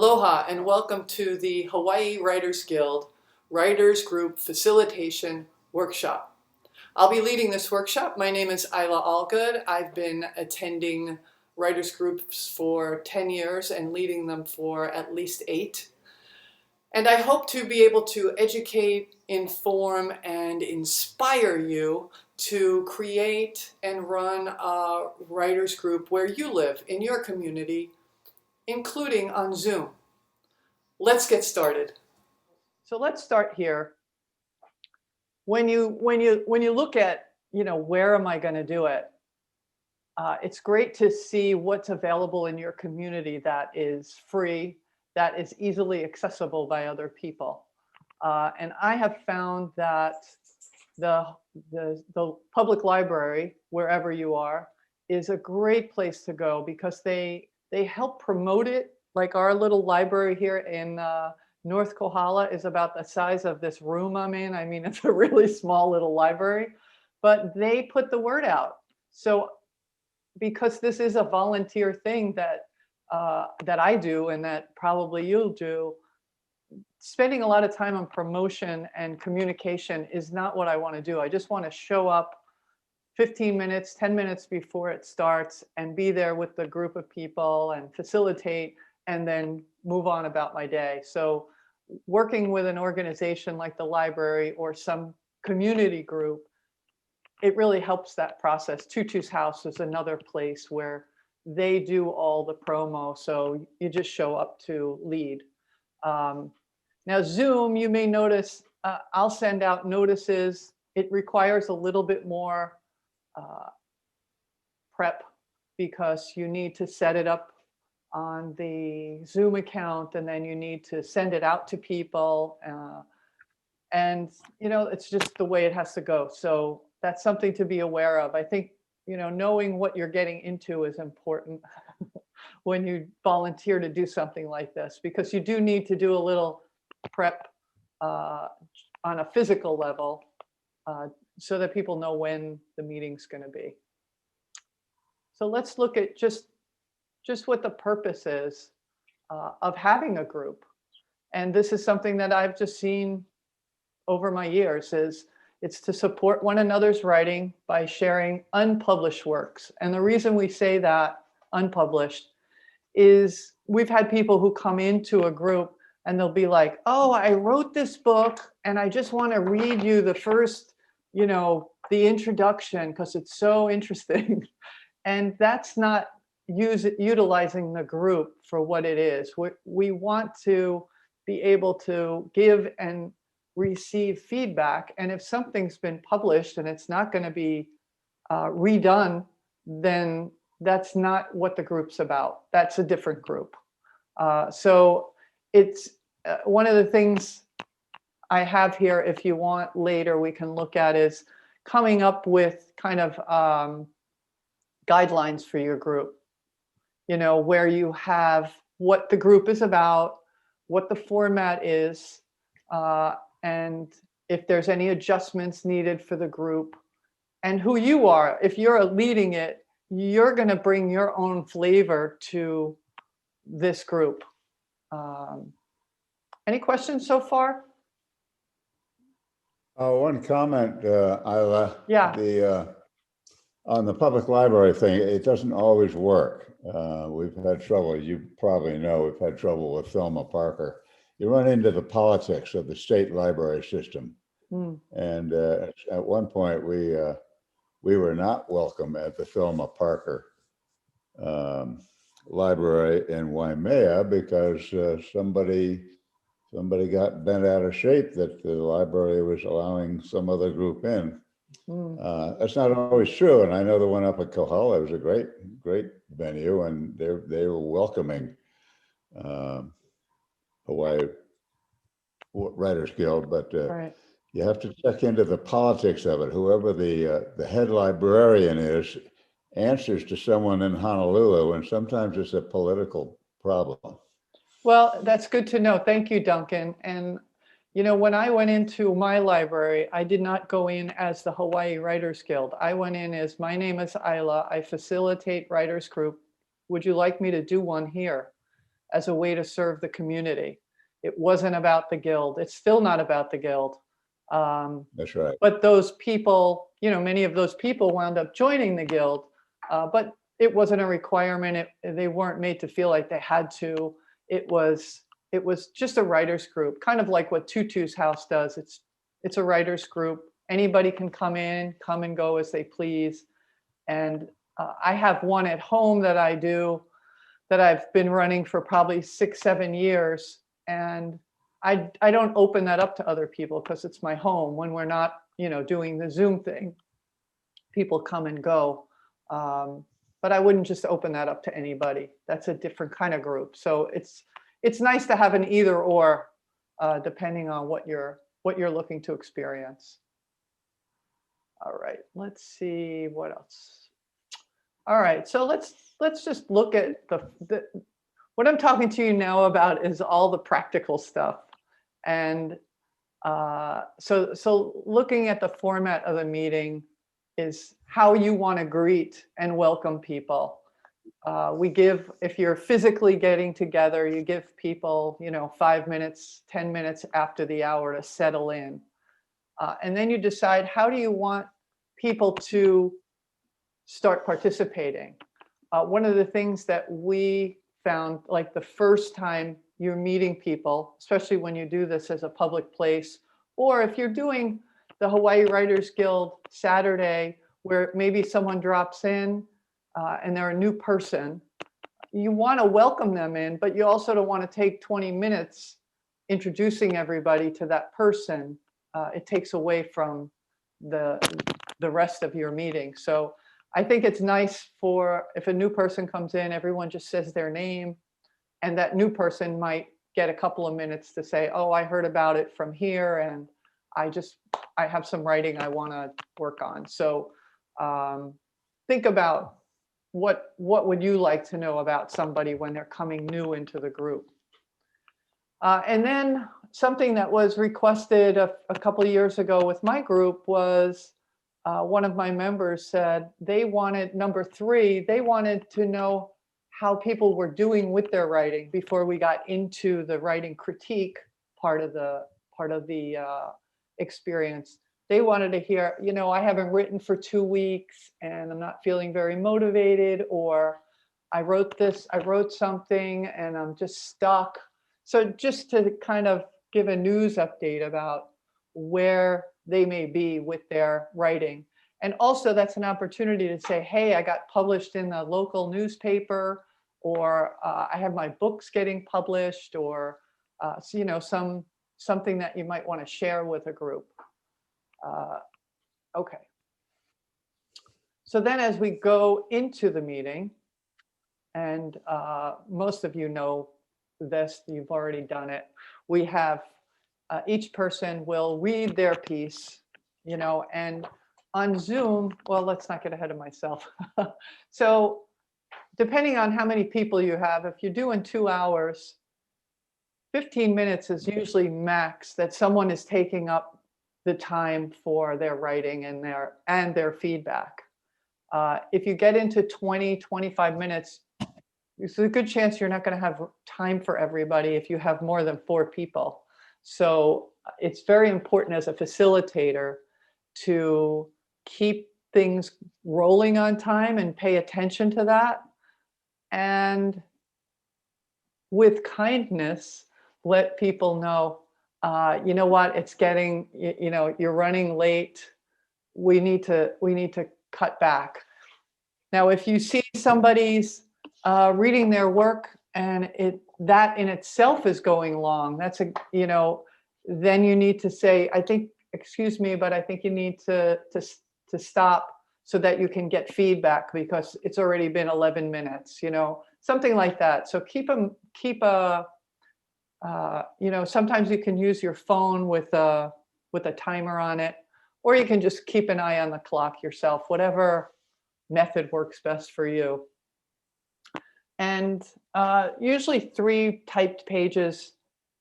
Aloha and welcome to the Hawaii Writers Guild Writers Group Facilitation Workshop. I'll be leading this workshop. My name is Eila Algood. I've been attending writers groups for 10 years and leading them for at least 8. And I hope to be able to educate, inform, and inspire you to create and run a writers group where you live in your community, including on Zoom. Let's get started. So let's start here. When you look at, where am I going to do it? It's great to see what's available in your community that is free, that is easily accessible by other people. And I have found that the public library, wherever you are, is a great place to go because they help promote it. Like our little library here in North Kohala is about the size of this room I'm in. I mean, it's a really small little library, but they put the word out. So because this is a volunteer thing that I do and that probably you'll do, spending a lot of time on promotion and communication is not what I want to do. I just want to show up 15 minutes, 10 minutes before it starts and be there with the group of people and facilitate and then move on about my day. So working with an organization like the library or some community group, it really helps that process. Tutu's House is another place where they do all the promo. So you just show up to lead. Now Zoom, you may notice, I'll send out notices. It requires a little bit more prep because you need to set it up on the Zoom account and then you need to send it out to people. And, it's just the way it has to go. So that's something to be aware of. I think, knowing what you're getting into is important when you volunteer to do something like this, because you do need to do a little prep on a physical level so that people know when the meeting's going to be. So let's look at just what the purpose is of having a group. And this is something that I've just seen over my years it's to support one another's writing by sharing unpublished works. And the reason we say that unpublished is we've had people who come into a group and they'll be like, oh, I wrote this book and I just want to read you the first, the introduction because it's so interesting. And that's not utilizing the group for what it is. We want to be able to give and receive feedback. And if something's been published and it's not going to be redone, then that's not what the group's about. That's a different group. So it's one of the things I have here, if you want later, we can look at is coming up with kind of guidelines for your group, where you have what the group is about, what the format is, and if there's any adjustments needed for the group, and who you are. If you're leading it, you're going to bring your own flavor to this group. Any questions so far? One comment, Eila. Yeah. On the public library thing, it doesn't always work. We've had trouble, you probably know, we've had trouble with Thelma Parker. You run into the politics of the state library system. And at one point, we were not welcome at the Thelma Parker library in Waimea because somebody got bent out of shape that the library was allowing some other group in. That's not always true, and I know the one up at Kohala was a great venue, and they were welcoming Hawaii Writers Guild, but Right. you have to check into the politics of it. Whoever the head librarian is answers to someone in Honolulu, and sometimes it's a political problem. Well, that's good to know. Thank you, Duncan. And when I went into my library, I did not go in as the Hawaii Writers Guild. I went in as, my name is Eila, I facilitate writers group. Would you like me to do one here? as a way to serve the community. It wasn't about the guild. It's still not about the guild. That's right. But those people, many of those people wound up joining the guild, but it wasn't a requirement. They weren't made to feel like they had to. It was just a writers group, kind of like what Tutu's house does. It's a writers group. Anybody can come and go as they please. And I have one at home that I do that I've been running for probably 6-7 years. And I don't open that up to other people because it's my home. When we're not, doing the Zoom thing, people come and go. But I wouldn't just open that up to anybody. That's a different kind of group. So it's nice to have an either or, depending on what you're looking to experience. All right, let's see what else. All right, so let's just look at what I'm talking to you now about is all the practical stuff. And so looking at the format of the meeting is how you want to greet and welcome people. If you're physically getting together, you give people, 5 minutes, 10 minutes after the hour to settle in. And then you decide, how do you want people to start participating? One of the things that we found, like the first time you're meeting people, especially when you do this as a public place, or if you're doing the Hawaii Writers Guild Saturday, where maybe someone drops in and they're a new person, you want to welcome them in, but you also don't want to take 20 minutes introducing everybody to that person. It takes away from the rest of your meeting. So I think it's nice if a new person comes in, everyone just says their name, and that new person might get a couple of minutes to say, oh, I heard about it from here, and I have some writing I want to work on. So think about what would you like to know about somebody when they're coming new into the group. And then something that was requested a couple of years ago with my group was one of my members said they wanted, number 3, they wanted to know how people were doing with their writing before we got into the writing critique part of the experience. They wanted to hear, I haven't written for 2 weeks and I'm not feeling very motivated, or I wrote something and I'm just stuck. So just to kind of give a news update about where they may be with their writing. And also that's an opportunity to say, hey, I got published in the local newspaper, or I have my books getting published, or something that you might want to share with a group. Okay. So then as we go into the meeting, and most of you know this, you've already done it. We have each person will read their piece, and on Zoom, well, let's not get ahead of myself. So depending on how many people you have, if you're doing 2 hours, 15 minutes is usually max that someone is taking up the time for their writing and their feedback. If you get into 20, 25 minutes, there's a good chance you're not going to have time for everybody if you have more than 4 people. So it's very important as a facilitator to keep things rolling on time and pay attention to that. And with kindness, let people know, you know what, it's getting, you're running late. We need to cut back. Now, if you see somebody's reading their work and that in itself is going long, then you need to say, excuse me, but I think you need to stop so that you can get feedback because it's already been 11 minutes, something like that. So sometimes you can use your phone with a timer on it, or you can just keep an eye on the clock yourself, whatever method works best for you. And usually 3 typed pages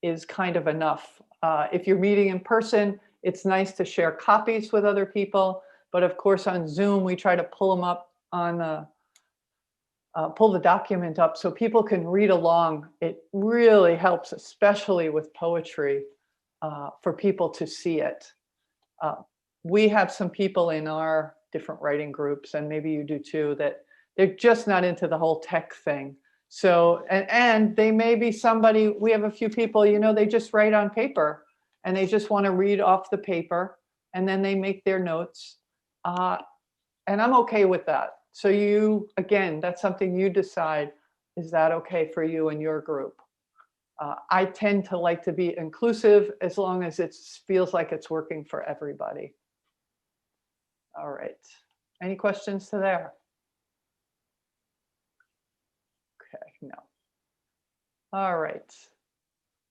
is kind of enough. If you're meeting in person, it's nice to share copies with other people. But of course, on Zoom, we try to pull them up on pull the document up so people can read along. It really helps, especially with poetry, for people to see it. We have some people in our different writing groups, and maybe you do too, that they're just not into the whole tech thing. So, and they may be somebody, we have a few people, you know, they just write on paper and they just want to read off the paper and then they make their notes. And I'm okay with that. So you, again, that's something you decide, is that okay for you and your group? I tend to like to be inclusive as long as it feels like it's working for everybody. All right. Any questions to there? Okay, no. All right.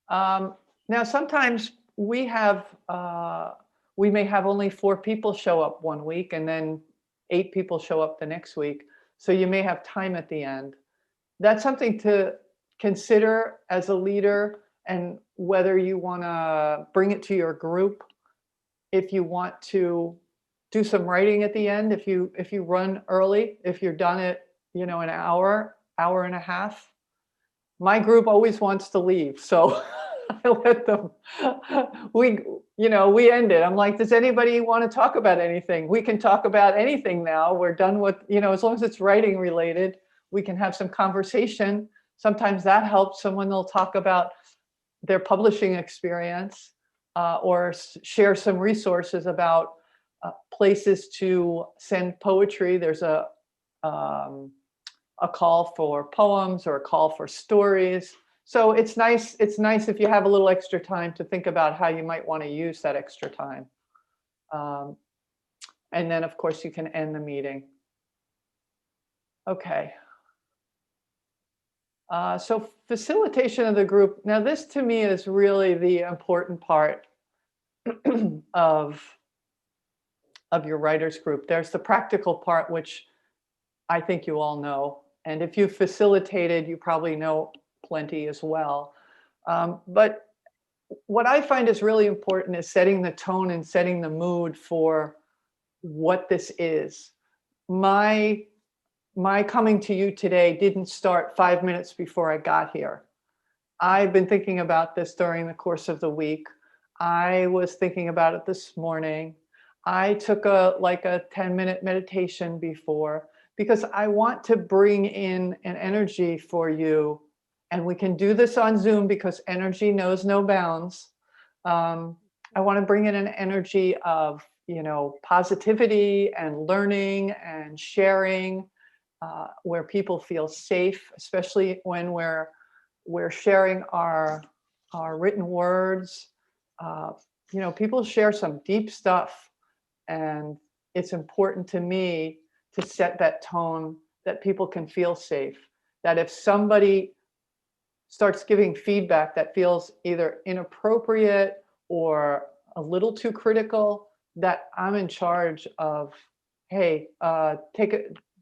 Now, sometimes we have, we may have only 4 people show up one week and then 8 people show up the next week. So you may have time at the end. That's something to consider as a leader, and whether you want to bring it to your group. If you want to do some writing at the end, if you run early, if you're done at, you know, an hour and a half. My group always wants to leave, so I let them. We end it. I'm like, does anybody want to talk about anything? We can talk about anything now. We're done with, as long as it's writing related, we can have some conversation. Sometimes that helps. Someone will talk about their publishing experience, or share some resources about places to send poetry. There's a call for poems or a call for stories. So it's nice if you have a little extra time to think about how you might want to use that extra time. And then, of course, you can end the meeting. Okay. So facilitation of the group. Now, this to me is really the important part of your writers group. There's the practical part, which I think you all know. And if you've facilitated, you probably know plenty as well. But what I find is really important is setting the tone and setting the mood for what this is. My coming to you today didn't start 5 minutes before I got here. I've been thinking about this during the course of the week. I was thinking about it this morning. I took a 10-minute meditation before, because I want to bring in an energy for you. And we can do this on Zoom because energy knows no bounds. I want to bring in an energy of, positivity and learning and sharing, where people feel safe, especially when we're sharing our written words. People share some deep stuff, and it's important to me to set that tone that people can feel safe. That if somebody starts giving feedback that feels either inappropriate or a little too critical, that I'm in charge of, hey,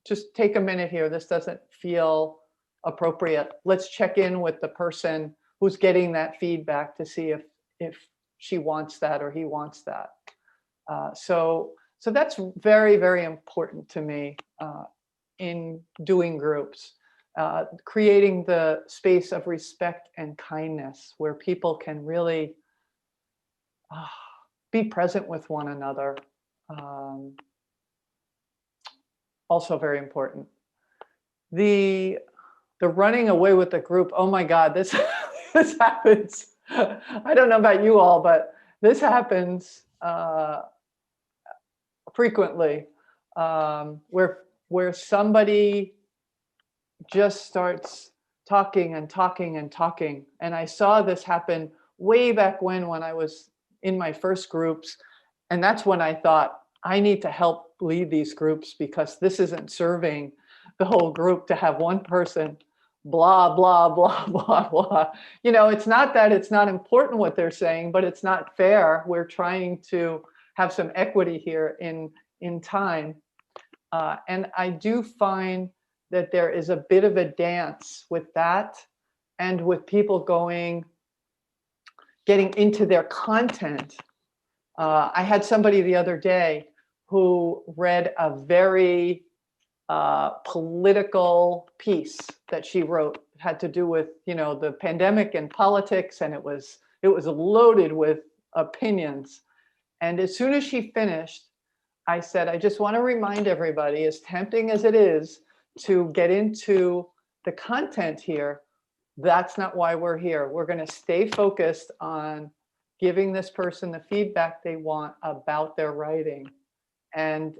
just take a minute here. This doesn't feel appropriate. Let's check in with the person who's getting that feedback to see if she wants that or he wants that. So that's very, very important to me in doing groups, creating the space of respect and kindness where people can really be present with one another. Also very important. The running away with the group, oh my God, this happens. I don't know about you all, but this happens frequently, where somebody just starts talking and talking and talking. And I saw this happen way back when I was in my first groups. And that's when I thought, I need to help lead these groups, because this isn't serving the whole group to have one person blah, blah, blah, blah, blah. It's not that it's not important what they're saying, but it's not fair. We're trying to have some equity here in time. And I do find that there is a bit of a dance with that, and with people getting into their content. I had somebody the other day who read a very political piece that she wrote. It had to do with, the pandemic and politics, and it was loaded with opinions. And as soon as she finished, I said, I just want to remind everybody, as tempting as it is to get into the content here, that's not why we're here. We're going to stay focused on giving this person the feedback they want about their writing. And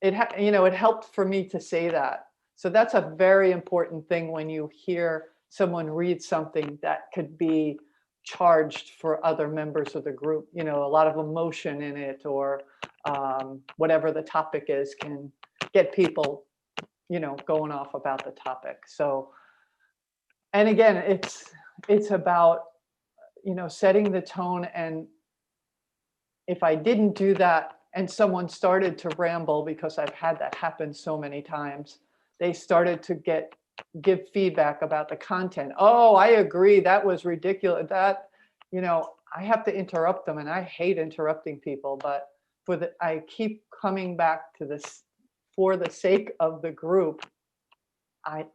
it helped for me to say that. So that's a very important thing when you hear someone read something that could be charged for other members of the group, a lot of emotion in it, or whatever the topic is, can get people, going off about the topic. So, and again, it's about, setting the tone. And if I didn't do that and someone started to ramble, because I've had that happen so many times, they started to give feedback about the content. Oh, I agree, that was ridiculous. That, I have to interrupt them, and I hate interrupting people, but I keep coming back to this for the sake of the group.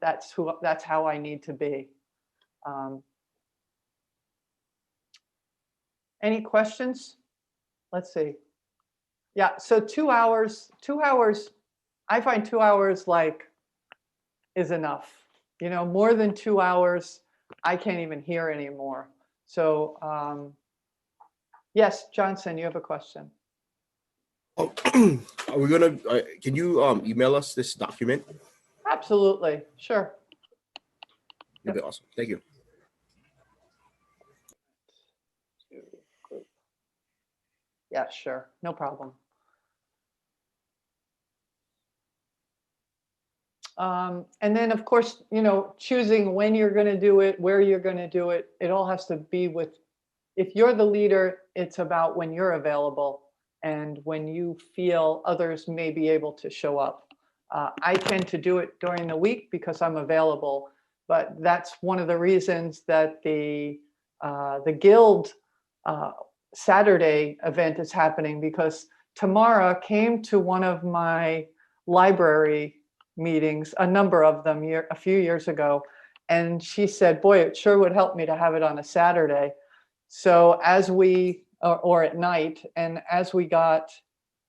That's how I need to be. Any questions? Let's see. Yeah, so 2 hours, I find 2 hours is enough. More than 2 hours, I can't even hear anymore. So, yes, Johnson, you have a question. Oh, are we gonna? Can you email us this document? Absolutely, sure. That'd be awesome. Thank you. Yeah, sure, no problem. And then, of course, choosing when you're going to do it, where you're going to do it, it all has to be with, if you're the leader, it's about when you're available and when you feel others may be able to show up. I tend to do it during the week because I'm available, but that's one of the reasons that the Guild Saturday event is happening, because Tamara came to one of my library meetings, a number of them a few years ago, and she said, boy, it sure would help me to have it on a Saturday. So as we, or at night, and as we got,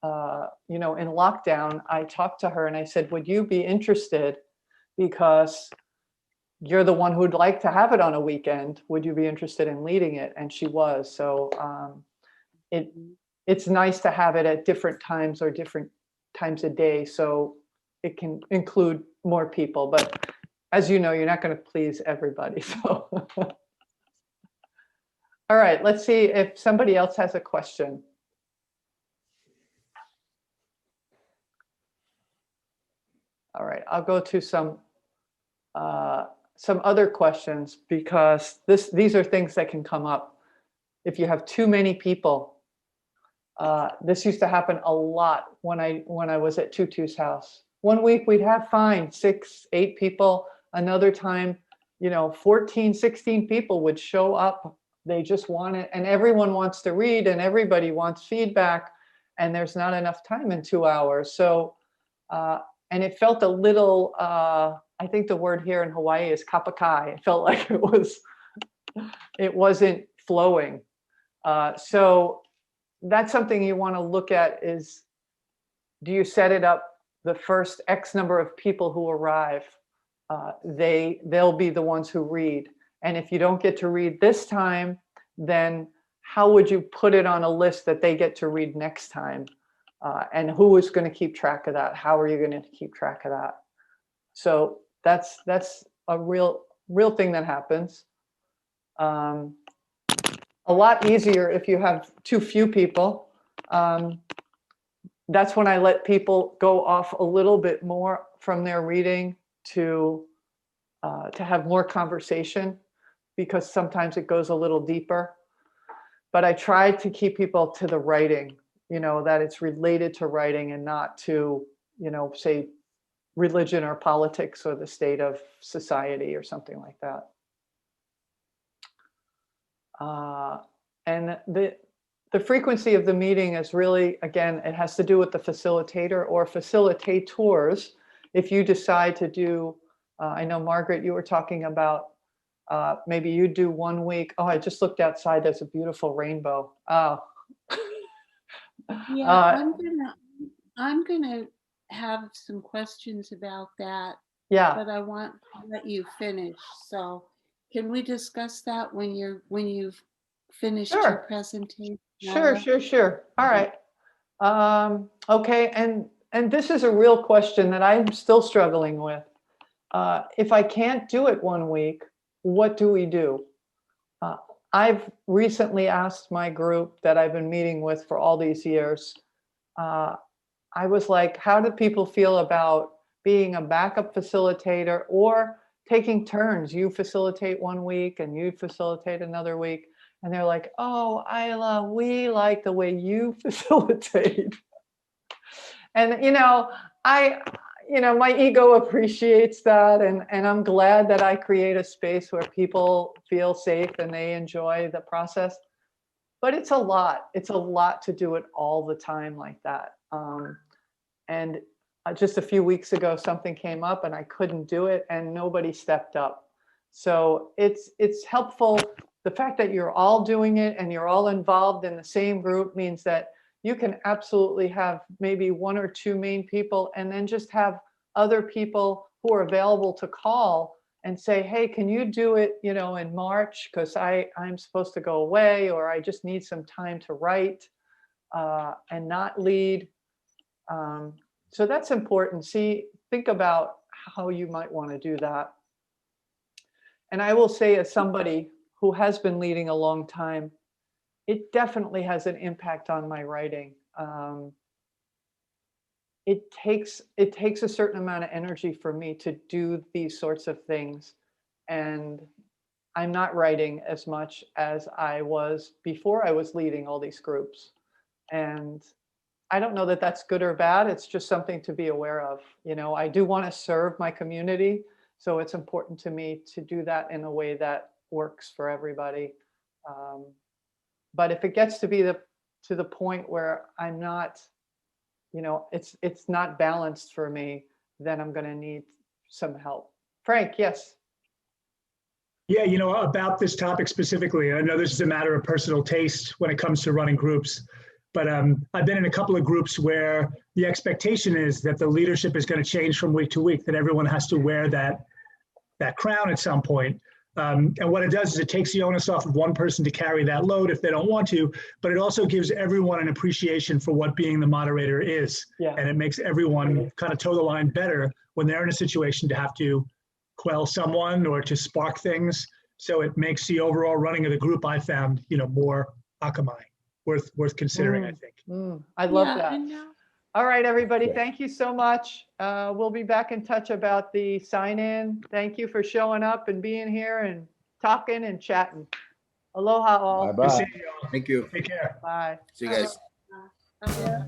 in lockdown, I talked to her and I said, would you be interested, because you're the one who'd like to have it on a weekend, would you be interested in leading it? And she was. So it's nice to have it at different times or different times a day, so it can include more people. But as you know, you're not going to please everybody. So, all right, let's see if somebody else has a question. All right, I'll go to some other questions, because these are things that can come up if you have too many people. This used to happen a lot when I was at Tutu's house. One week we'd have 6, 8 people. Another time, 14, 16 people would show up. They just want it, and everyone wants to read, and everybody wants feedback, and there's not enough time in 2 hours. So, and it felt a little, I think the word here in Hawaii is kapakai. It felt like it wasn't flowing. So that's something you want to look at is, do you set it up the first X number of people who arrive, they'll be the ones who read. And if you don't get to read this time, then how would you put it on a list that they get to read next time? And who is going to keep track of that? How are you going to keep track of that? So that's a real thing that happens. A lot easier if you have too few people. That's when I let people go off a little bit more from their reading to have more conversation, because sometimes it goes a little deeper. But I try to keep people to the writing, that it's related to writing and not to, say, religion or politics or the state of society or something like that. And the frequency of the meeting is really, again, it has to do with the facilitator or facilitators. if you decide to do, I know Margaret, you were talking about maybe you do 1 week. Oh, I just looked outside. There's a beautiful rainbow. Oh. Yeah, I'm gonna have some questions about that, Yeah, but I want to let you finish. So can we discuss that when you've finished your sure. presentation? Sure, Ella? sure. All right. Okay, and this is a real question that I'm still struggling with. If I can't do it 1 week, what do we do? I've recently asked my group that I've been meeting with for all these years. I was like, how do people feel about being a backup facilitator or taking turns? You facilitate 1 week and you facilitate another week. And they're like, oh, Eila, we like the way you facilitate. And, my ego appreciates that. And I'm glad that I create a space where people feel safe and they enjoy the process. But it's a lot. It's a lot to do it all the time like that. And just a few weeks ago, something came up and I couldn't do it and nobody stepped up. So it's helpful. The fact that you're all doing it and you're all involved in the same group means that you can absolutely have maybe 1 or 2 main people and then just have other people who are available to call and say, hey, can you do it, in March? Because I'm supposed to go away, or I just need some time to write and not lead. So that's important. Think about how you might want to do that. And I will say, as somebody who has been leading a long time, it definitely has an impact on my writing. It takes a certain amount of energy for me to do these sorts of things. And I'm not writing as much as I was before I was leading all these groups. And I don't know that that's good or bad. It's just something to be aware of. I do want to serve my community. So it's important to me to do that in a way that works for everybody. But if it gets to be to the point where I'm not, it's not balanced for me, then I'm going to need some help. Frank, yes. Yeah, about this topic specifically, I know this is a matter of personal taste when it comes to running groups, but I've been in a couple of groups where the expectation is that the leadership is going to change from week to week, that everyone has to wear that crown at some point. And what it does is it takes the onus off of one person to carry that load if they don't want to, but it also gives everyone an appreciation for what being the moderator is. Yeah. And it makes everyone kind of toe the line better when they're in a situation to have to quell someone or to spark things. So it makes the overall running of the group, I found, more akamai, worth considering, I think. I love Yeah, that. and All right, everybody, thank you so much. We'll be back in touch about the sign-in. Thank you for showing up and being here and talking and chatting. Aloha all. Bye-bye. Good seeing you all. Thank you. Take care. Bye. See you guys. Aloha.